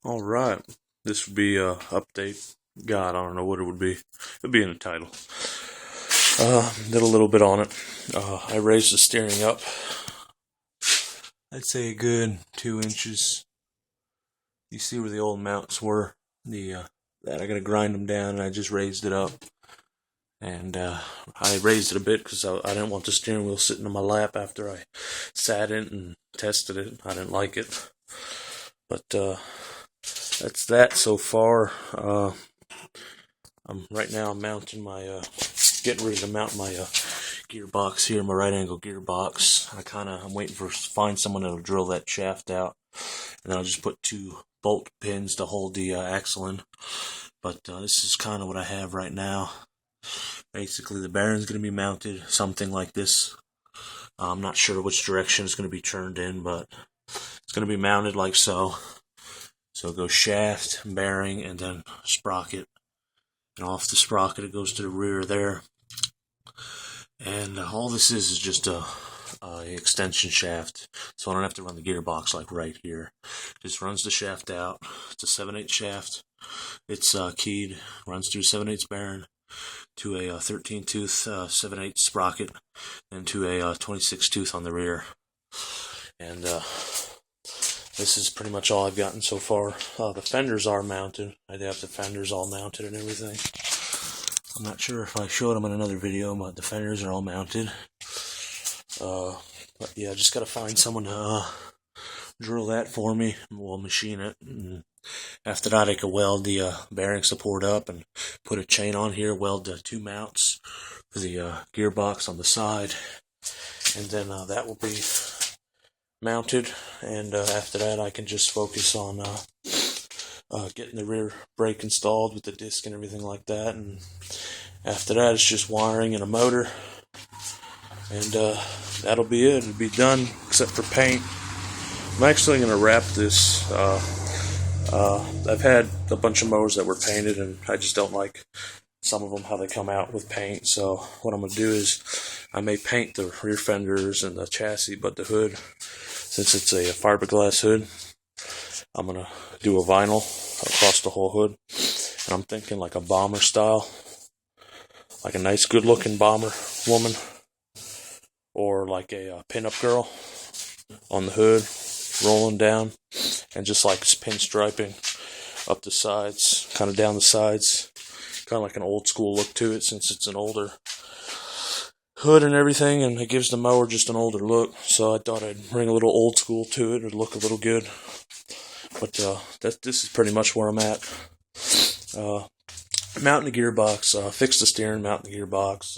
Alright, this would be a update. God, I don't know what it would be. It'd be in the title. Did a little bit on it. I raised the steering up, I'd say a good 2 inches. You see where the old mounts were? That I gotta grind them down, and I just raised it up. And I raised it a bit because I didn't want the steering wheel sitting in my lap after I sat in it and tested it. I didn't like it. But that's that so far. Right now I'm mounting my, getting ready to mount my gearbox here, my right angle gearbox. I'm waiting to find someone that'll drill that shaft out. And then I'll just put 2 bolt pins to hold the axle in. But this is kind of what I have right now. Basically, the bearing's going to be mounted something like this. I'm not sure which direction it's going to be turned in, but it's going to be mounted like so. So it goes shaft, bearing, and then sprocket. And off the sprocket, it goes to the rear there. And all this is just a extension shaft, so I don't have to run the gearbox like right here. Just runs the shaft out. It's a 7/8 shaft. It's keyed, runs through 7/8 bearing to a 13 tooth 7/8 sprocket, and to a 26 tooth on the rear. And this is pretty much all I've gotten so far. The fenders are mounted. I have the fenders all mounted and everything. I'm not sure if I showed them in another video, but the fenders are all mounted. But yeah, I just gotta find someone to drill that for me. We'll machine it. And after that, I can weld the bearing support up and put a chain on here, weld the 2 mounts for the gearbox on the side. And then that will be mounted. And after that, I can just focus on getting the rear brake installed with the disc and everything like that. And after that, it's just wiring and a motor. And that'll be it. It'll be done, except for paint. I'm actually going to wrap this. I've had a bunch of mowers that were painted, and I just don't like some of them how they come out with paint. So what I'm going to do is I may paint the rear fenders and the chassis, but the hood, since it's a fiberglass hood, I'm going to do a vinyl across the whole hood. And I'm thinking like a bomber style, like a nice good looking bomber woman, or like a pinup girl on the hood, rolling down, and just like pinstriping up the sides, kind of down the sides, kind of like an old school look to it, since it's an older hood and everything, and it gives the mower just an older look. So I thought I'd bring a little old school to it. It'd look a little good. But this is pretty much where I'm at. Mounting the gearbox, fix the steering, mount the gearbox,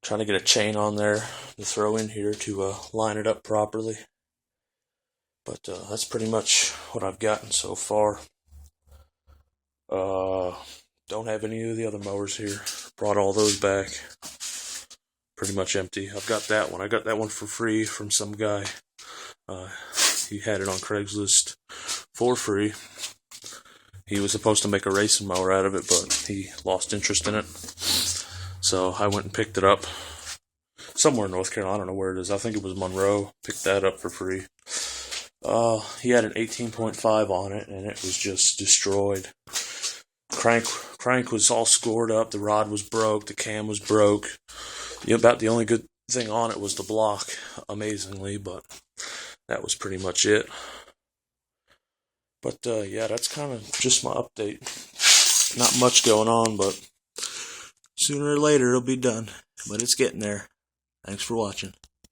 trying to get a chain on there to throw in here to line it up properly. But that's pretty much what I've gotten so far. Don't have any of the other mowers here. Brought all those back. Pretty much empty. I've got that one. I got that one for free from some guy. He had it on Craigslist for free. He was supposed to make a racing mower out of it, but he lost interest in it. So I went and picked it up somewhere in North Carolina. I don't know where it is. I think it was Monroe. Picked that up for free. He had an 18.5 on it, and it was just destroyed. Crank was all scored up. The rod was broke. The cam was broke. About the only good thing on it was the block, amazingly, but that was pretty much it. But yeah, that's kind of just my update. Not much going on, but sooner or later it'll be done. But it's getting there. Thanks for watching.